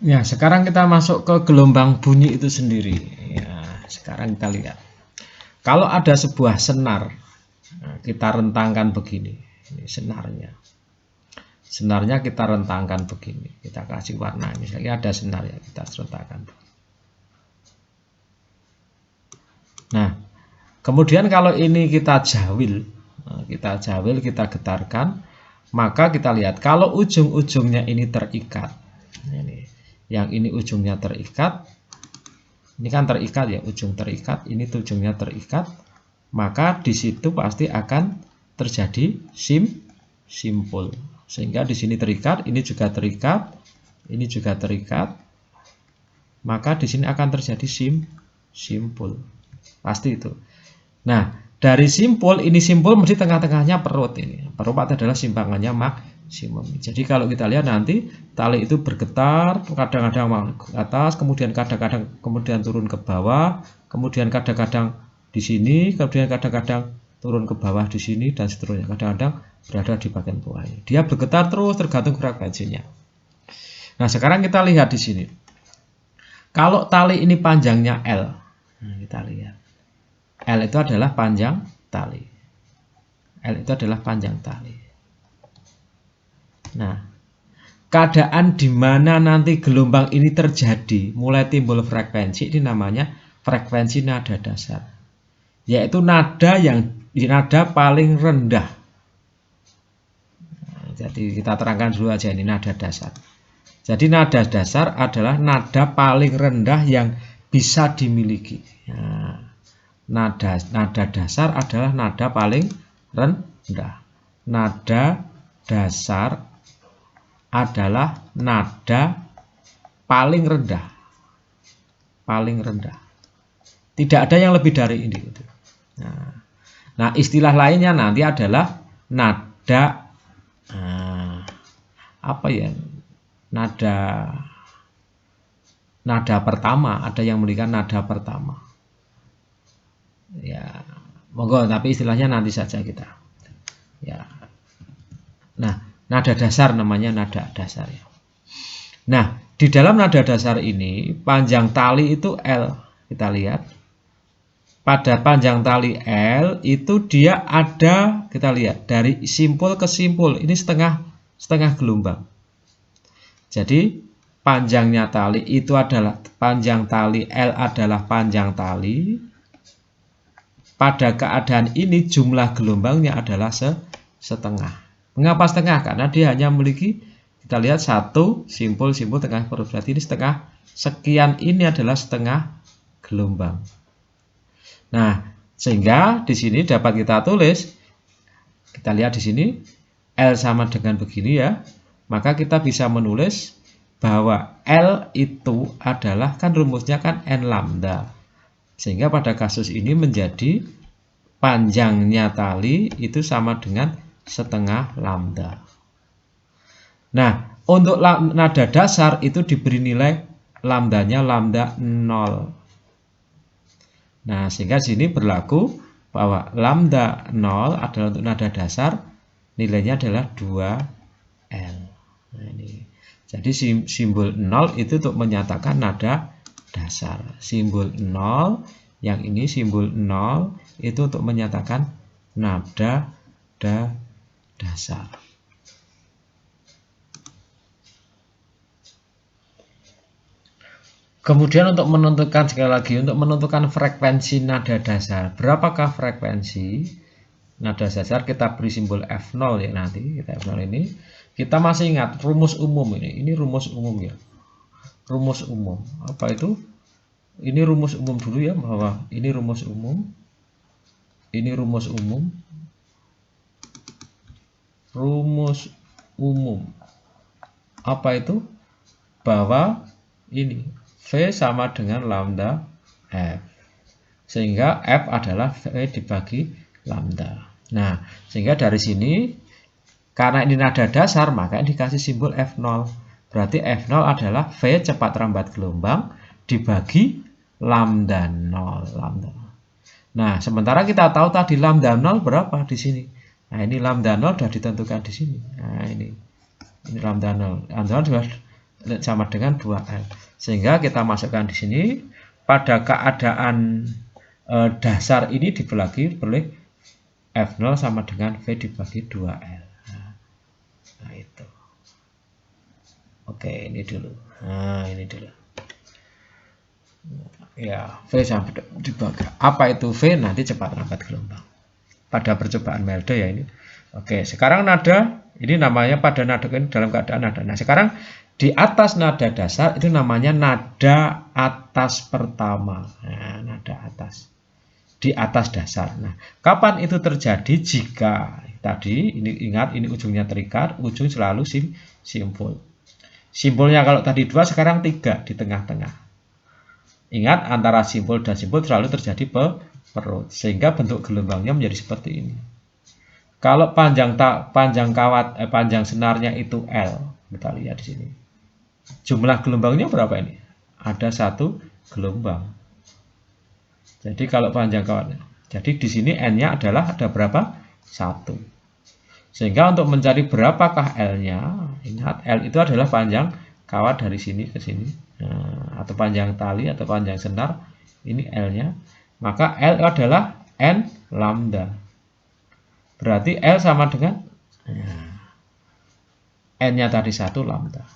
Ya, sekarang kita masuk ke gelombang bunyi itu sendiri. Ya, sekarang kita lihat. Kalau ada sebuah senar, nah, kita rentangkan begini. Ini senarnya. Senarnya kita rentangkan begini. Kita kasih warna. Misalnya ada senar ya, kita rentangkan. Nah, kemudian kalau ini kita jawil, kita getarkan, maka kita lihat kalau ujung-ujungnya ini terikat. Yang ini ujungnya terikat, ini kan terikat ya, ujung terikat, ini ujungnya terikat, maka di situ pasti akan terjadi simpul. Sehingga di sini terikat, ini juga terikat, ini juga terikat, maka di sini akan terjadi simpul. Pasti itu. Nah, dari simpul, ini simpul mesti tengah-tengahnya perut ini. Perut adalah simpangannya maksimum. Jadi kalau kita lihat nanti tali itu bergetar, kadang-kadang ke atas, kemudian kadang-kadang kemudian turun ke bawah, kemudian kadang-kadang di sini, kemudian kadang-kadang turun ke bawah di sini dan seterusnya. Kadang-kadang berada di bagian bawah. Dia bergetar terus tergantung frekuensinya. Nah, sekarang kita lihat di sini. Kalau tali ini panjangnya L, nah, kita lihat. L itu adalah panjang tali. L itu adalah panjang tali. Nah, keadaan di mana nanti gelombang ini terjadi, mulai timbul frekuensi, ini namanya frekuensi nada dasar. Yaitu nada paling rendah. Nah, jadi kita terangkan dulu aja ini nada dasar. Jadi nada dasar adalah nada paling rendah yang bisa dimiliki. Nah, nada dasar adalah nada paling rendah. Nada dasar adalah nada paling rendah. Paling rendah. Tidak ada yang lebih dari ini. Nah, istilah lainnya nanti adalah nada apa ya? Nada pertama. Ada yang memberikan nada pertama. Ya, monggo, tapi istilahnya nanti saja kita. Ya. Nah, nada dasar namanya nada dasar ya. Nah, di dalam nada dasar ini panjang tali itu L. Kita lihat. Pada panjang tali L itu dia ada, kita lihat dari simpul ke simpul. Ini setengah gelombang. Jadi panjangnya tali itu adalah panjang tali L adalah panjang tali. Pada keadaan ini jumlah gelombangnya adalah setengah. Mengapa setengah? Karena dia hanya memiliki, kita lihat satu simpul tengah perut, berarti ini setengah. Sekian ini adalah setengah gelombang. Nah, sehingga di sini dapat kita tulis, kita lihat di sini L sama dengan begini ya. Maka kita bisa menulis bahwa L itu adalah, kan rumusnya kan N lambda. Sehingga pada kasus ini menjadi panjangnya tali itu sama dengan setengah lambda. Nah, untuk nada dasar itu diberi nilai lambdanya lambda 0. Nah, sehingga sini berlaku bahwa lambda 0 adalah untuk nada dasar, nilainya adalah 2L. Nah, ini. Jadi simbol 0 itu untuk menyatakan nada dasar. Simbol 0, yang ini simbol 0 itu untuk menyatakan nada dasar. Kemudian untuk menentukan, sekali lagi, untuk menentukan frekuensi nada dasar, berapakah frekuensi nada dasar, kita beri simbol F0 ya nanti, kita F0 ini. Kita masih ingat rumus umum ini rumus umum ya. Rumus umum, apa itu? Ini rumus umum dulu ya, bahwa ini rumus umum. Ini rumus umum. Rumus umum. Apa itu? Bahwa ini V sama dengan lambda F. Sehingga F adalah V dibagi lambda. Nah, sehingga dari sini, karena ini nada dasar, maka ini dikasih simbol F0. Berarti F0 adalah V cepat rambat gelombang dibagi lambda 0. Nah, sementara kita tahu tadi lambda 0 berapa di sini. Nah, ini lambda 0 sudah ditentukan di sini. Nah, ini lambda 0. Lambda 0 sama dengan 2L. Sehingga kita masukkan di sini pada keadaan dasar ini dibagi oleh F0 sama dengan V dibagi 2L. Nah, itu. Oke, ini dulu. Nah, ini dulu. Ya, V sama dibagi. Apa itu V? Nanti cepat angkat gelombang. Pada percobaan Melde ya ini. Oke, sekarang nada, ini namanya pada nada ini dalam keadaan nada. Nah, sekarang di atas nada dasar itu namanya nada atas pertama. Nah, nada atas. Di atas dasar. Nah, kapan itu terjadi? Jika tadi ini ingat ini ujungnya terikat, ujung selalu simpul. Simpulnya kalau tadi 2, sekarang 3 di tengah-tengah. Ingat antara simpul dan simpul selalu terjadi perut, sehingga bentuk gelombangnya menjadi seperti ini. Kalau panjang senarnya itu L, kita lihat di sini. Jumlah gelombangnya berapa ini? Ada 1 gelombang. Jadi kalau panjang kawatnya, jadi di sini N-nya adalah ada berapa? 1. Sehingga untuk mencari berapakah L-nya, ingat L itu adalah panjang kawat dari sini ke sini, nah, atau panjang tali atau panjang senar, ini L-nya. Maka L adalah N lambda. Berarti L sama dengan N-nya tadi 1 lambda.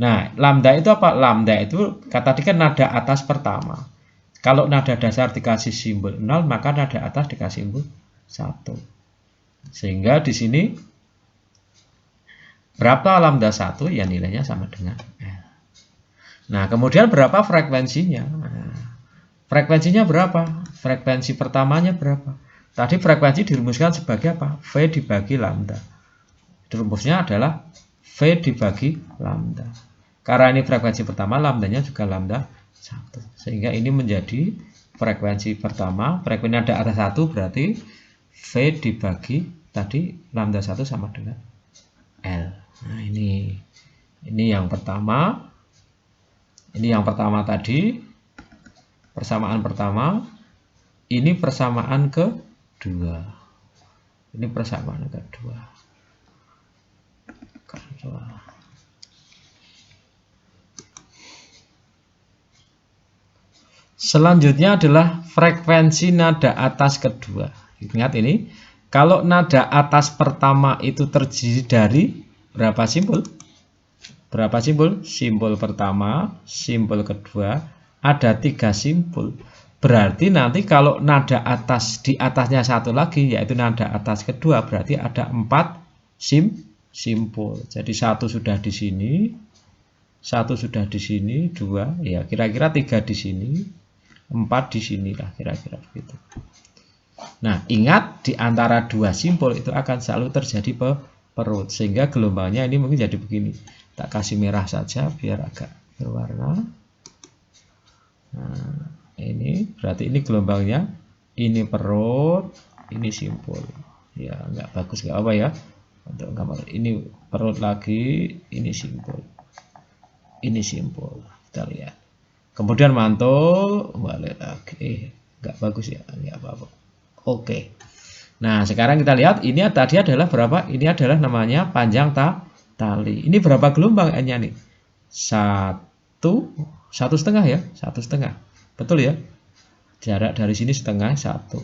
Nah, lambda itu apa? Lambda itu tadi kan nada atas pertama. Kalau nada dasar dikasih simbol 0, maka nada atas dikasih simbol 1. Sehingga di sini berapa lambda 1? Ya nilainya sama dengan L. Nah, kemudian berapa frekuensinya? Nah, frekuensinya berapa? Frekuensi pertamanya berapa? Tadi frekuensi dirumuskan sebagai apa? V dibagi lambda. Rumusnya adalah V dibagi lambda. Karena ini frekuensi pertama, lambdanya juga lambda 1. Sehingga ini menjadi frekuensi pertama. Frekuensi nada atas 1 berarti V dibagi tadi lambda 1 sama dengan L. Nah, ini yang pertama. Ini yang pertama tadi. Persamaan pertama. Ini persamaan kedua. Ini persamaan kedua. Selanjutnya adalah frekuensi nada atas kedua. Ingat ini, kalau nada atas pertama itu terdiri dari berapa simpul? Berapa simpul? Simpul pertama, simpul kedua, ada 3 simpul. Berarti nanti kalau nada atas di atasnya 1 lagi, yaitu nada atas kedua, berarti ada 4 simpul. Jadi 1 sudah di sini, 1 sudah di sini, 2, ya kira-kira 3 di sini, 4 di sinilah kira-kira begitu. Nah, ingat di antara 2 simpul itu akan selalu terjadi perut, sehingga gelombangnya ini mungkin jadi begini. Tak kasih merah saja biar agak berwarna. Nah, ini berarti ini gelombangnya, ini perut, ini simpul. Ya, nggak bagus nggak apa ya. Untuk gambar ini perut lagi, ini simpul. Ini simpul. Kita lihat. Kemudian mantul, balik lagi. Nggak bagus ya, nggak apa-apa. Oke. Nah, sekarang kita lihat ini tadi adalah berapa? Ini adalah namanya panjang tali. Ini berapa gelombang N-nya nih? 1,5 ya, 1,5. Betul ya? Jarak dari sini setengah 1.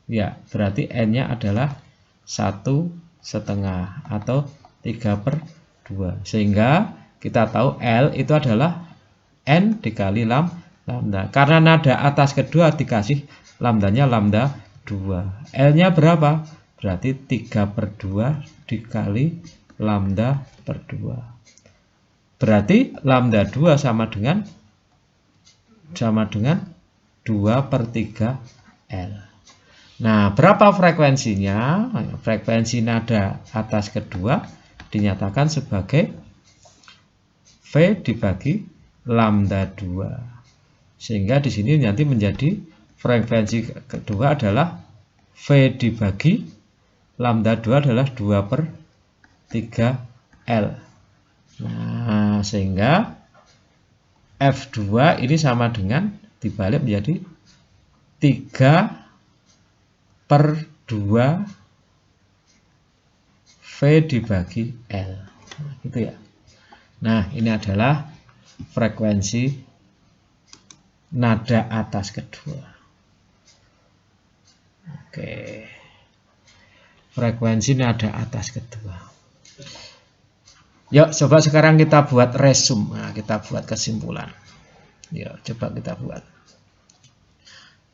Ya, berarti N-nya adalah 1,5 atau 3/2. Sehingga kita tahu L itu adalah N dikali lambda. Karena nada atas kedua dikasih lambdanya lambda 2. L-nya berapa? Berarti 3/2 dikali lambda per 2. Berarti lambda 2 sama dengan 2/3 L. Nah, berapa frekuensinya? Frekuensi nada atas kedua dinyatakan sebagai V dibagi lambda 2. Sehingga di sini nanti menjadi frekuensi kedua adalah V dibagi lambda 2 adalah 2/3 L. Nah, sehingga F2 ini sama dengan dibalik menjadi 3/2 V dibagi L. Nah, gitu ya. Nah, ini adalah frekuensi nada atas kedua. Oke. Frekuensi nada atas kedua. Yuk, coba sekarang kita buat resume. Nah, kita buat kesimpulan. Yuk, coba kita buat.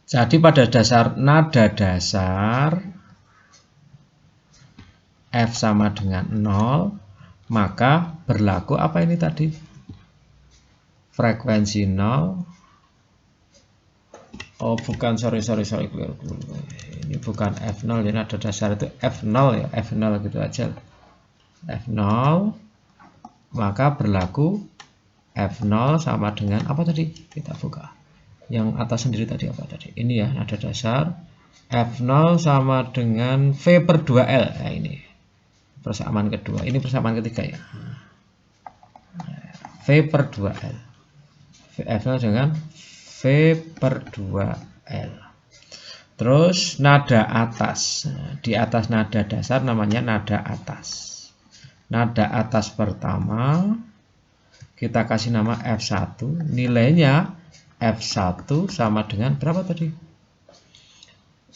Jadi pada dasar nada dasar F sama dengan 0, maka berlaku apa ini tadi? Frekuensi 0. Oh bukan, sorry. Ini bukan F0, ini nada dasar itu F0 ya, F0 gitu aja. F0, maka berlaku F0 sama dengan apa tadi? Kita buka. Yang atas sendiri tadi apa tadi? Ini ya, nada dasar. F0 sama dengan V per 2L. Nah, ini persamaan kedua. Ini persamaan ketiga ya. V per 2L. F0 dengan V per 2L. Terus nada atas. Di atas nada dasar namanya nada atas. Nada atas pertama kita kasih nama F1. Nilainya F1 sama dengan berapa tadi?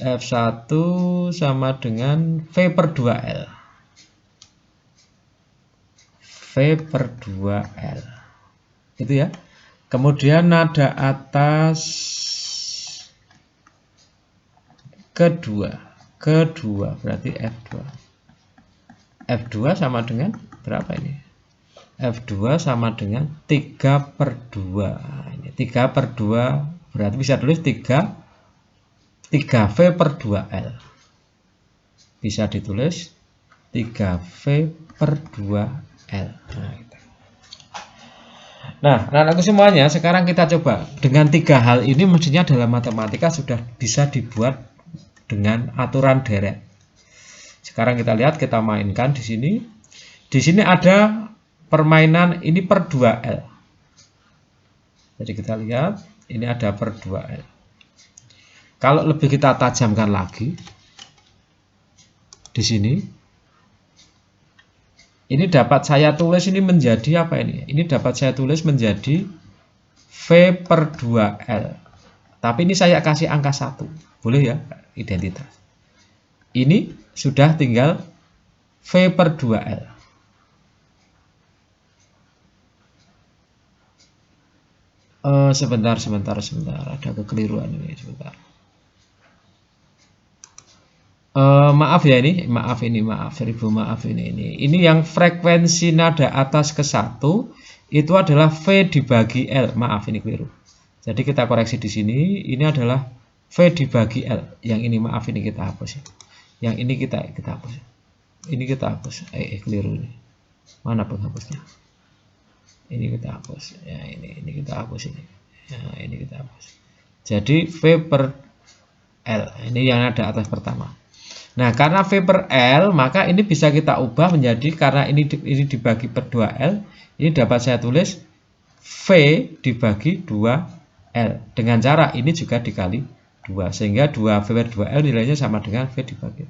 F1 sama dengan V per 2L. V per 2L. Itu ya. Kemudian nada atas kedua berarti F2. F2 sama dengan berapa ini? F2 sama dengan 3 per 2. Ini 3 per 2 berarti bisa tulis 3V per 2L. Bisa ditulis 3V per 2L. Nah, anak-anakku semuanya, sekarang kita coba dengan 3 hal ini, mestinya dalam matematika sudah bisa dibuat dengan aturan deret. Sekarang kita lihat, kita mainkan di sini. Di sini ada permainan ini per 2L. Jadi kita lihat, ini ada per 2L. Kalau lebih kita tajamkan lagi di sini, ini dapat saya tulis ini menjadi apa ini? Ini dapat saya tulis menjadi V per 2L. Tapi ini saya kasih angka 1. Boleh ya, identitas. Ini sudah tinggal V per 2L. Sebentar. Ada kekeliruan ini, sebentar. Maaf ya ini, maaf ini. Ini yang frekuensi nada atas ke 1 itu adalah V dibagi L. Maaf ini keliru. Jadi kita koreksi di sini. Ini adalah V dibagi L. Yang ini maaf ini kita hapus. Yang ini kita hapus. Ini kita hapus. Keliru ini. Mana penghapusnya? Ini kita hapus. Ya ini kita hapus ini. Ya ini kita hapus. Jadi V per L. Ini yang nada atas pertama. Nah, karena V per L, maka ini bisa kita ubah menjadi, karena ini dibagi per 2L, ini dapat saya tulis V dibagi 2L. Dengan cara ini juga dikali 2, sehingga 2V per 2L nilainya sama dengan V dibagi.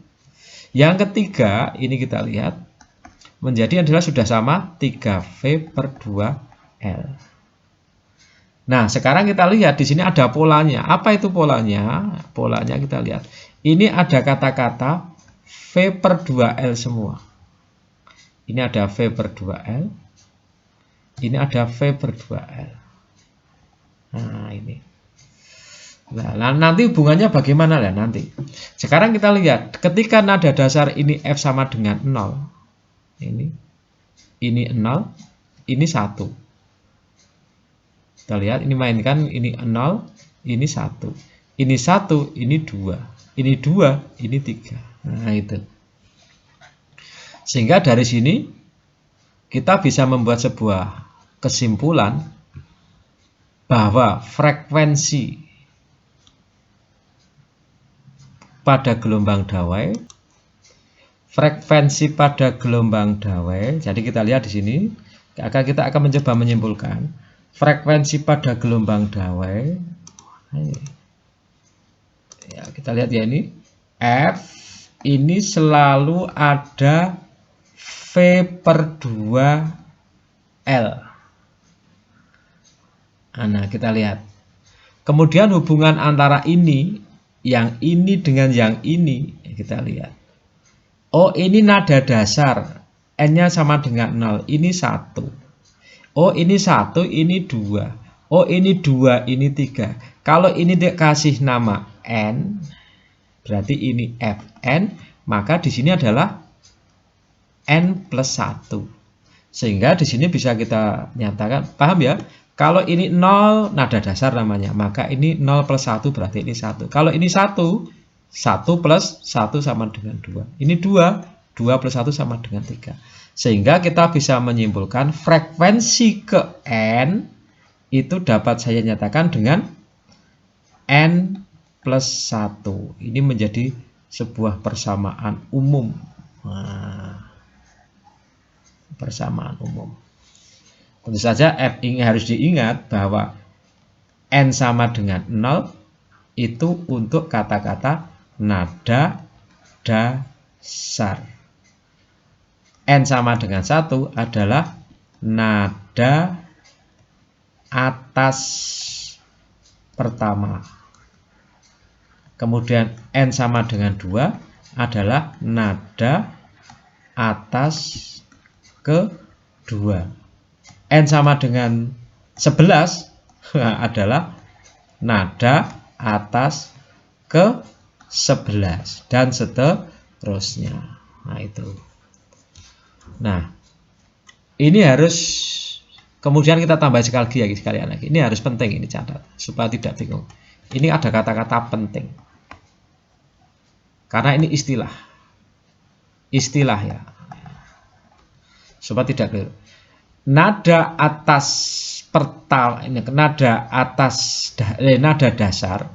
Yang ketiga, ini kita lihat, menjadi adalah sudah sama 3V per 2L. Nah, sekarang kita lihat di sini ada polanya. Apa itu polanya? Polanya kita lihat. Ini ada kata-kata V per 2L semua. Ini ada V per 2L. Ini ada V per 2L. Nah, ini. Nah, nanti hubungannya bagaimana lah nanti. Sekarang kita lihat. Ketika nada dasar ini F sama dengan 0. Ini 0. Ini 1. Kita lihat, ini mainkan, ini 0, ini 1. Ini 1, ini 2. Ini 2, ini 3. Nah, itu. Sehingga dari sini kita bisa membuat sebuah kesimpulan bahwa frekuensi pada gelombang dawai, jadi kita lihat di sini, kita akan mencoba menyimpulkan frekuensi pada gelombang dawai. Ya, kita lihat ya, ini F ini selalu ada V per 2 L. Nah, kita lihat. Kemudian hubungan antara ini, yang ini dengan yang ini, kita lihat. Oh, ini nada dasar, N-nya sama dengan 0, ini 1. Oh, ini 1, ini 2. Oh, ini 2, ini 3. Kalau ini dikasih nama N, berarti ini Fn, maka di sini adalah N plus 1. Sehingga di sini bisa kita nyatakan, paham ya? Kalau ini 0, nada dasar namanya, maka ini 0 plus 1 berarti ini 1. Kalau ini 1, 1 plus 1 sama dengan 2. Ini 2, 2 plus 1 sama dengan 3. Sehingga kita bisa menyimpulkan frekuensi ke N itu dapat saya nyatakan dengan N plus 1. Ini menjadi sebuah persamaan umum. Nah, persamaan umum. Tentu saja F ini harus diingat bahwa N sama dengan 0 itu untuk kata-kata nada dasar. N sama dengan 1 adalah nada atas pertama. Kemudian N sama dengan 2 adalah nada atas kedua. N sama dengan 11 adalah nada atas ke 11 dan seterusnya. Nah, itu. Nah, ini harus kemudian kita tambah sekalian lagi. Ini harus penting, ini catat supaya tidak bingung. Ini ada kata-kata penting. Karena ini istilah. Istilah ya. Supaya tidak keliru. Nada atas pertama ini nada dasar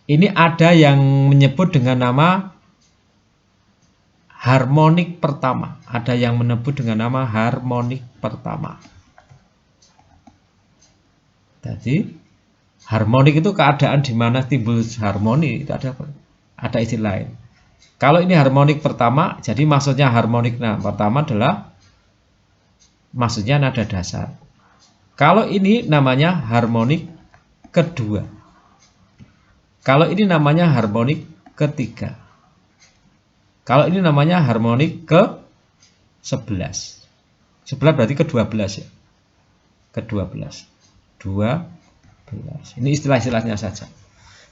ini ada yang menyebut dengan nama harmonik pertama, ada yang menyebut dengan nama harmonik pertama. Jadi harmonik itu keadaan di mana timbul harmoni, itu ada istilah lain. Kalau ini harmonik pertama, jadi maksudnya harmonik pertama adalah maksudnya nada dasar. Kalau ini namanya harmonik kedua. Kalau ini namanya harmonik ketiga. Kalau ini namanya harmonik ke 11. 11 berarti ke-12 ya. Ke-12. 12. Ini istilah-istilahnya saja.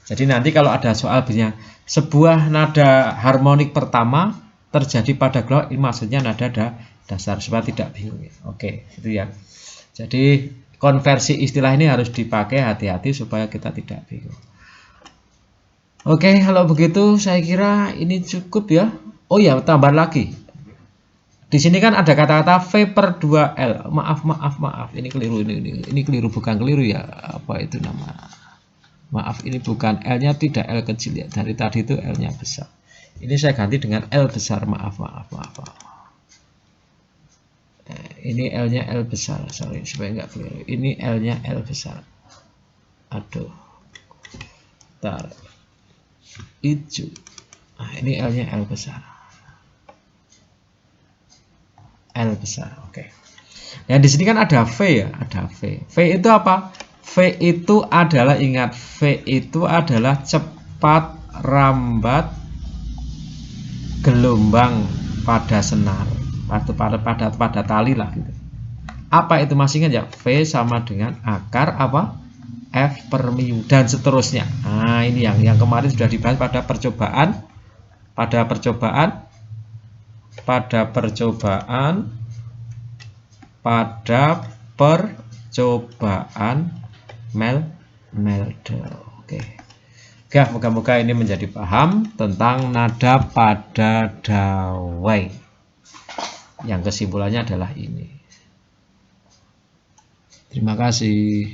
Jadi nanti kalau ada soal punya sebuah nada harmonik pertama terjadi pada gelombang, ini maksudnya nada dasar supaya tidak bingung ya. Oke, itu ya. Jadi konversi istilah ini harus dipakai hati-hati supaya kita tidak bingung. Oke, kalau begitu saya kira ini cukup ya. Oh ya, tambah lagi. Di sini kan ada kata-kata V per 2L. Maaf. Ini keliru ini keliru, bukan keliru ya. Apa itu nama? Maaf, ini bukan L-nya, tidak L kecil ya. Dari tadi itu L-nya besar. Ini saya ganti dengan L besar. Maaf. Ini L-nya L besar, sorry supaya nggak keliru. Ini L-nya L besar. Aduh, tar hijau. Nah, ini L-nya L besar. L besar, oke. Nah, di sini kan ada V ya, ada V. V itu apa? V itu adalah, ingat, V itu adalah cepat rambat gelombang pada senar. Pada tali lah gitu. Apa itu, masih ingat ya? V sama dengan akar apa? F per mu dan seterusnya. Nah, ini yang kemarin sudah dibahas pada percobaan Mel-Mel-Del. Oke. Ya, moga-moga ini menjadi paham tentang nada pada dawai. Yang kesimpulannya adalah ini. Terima kasih.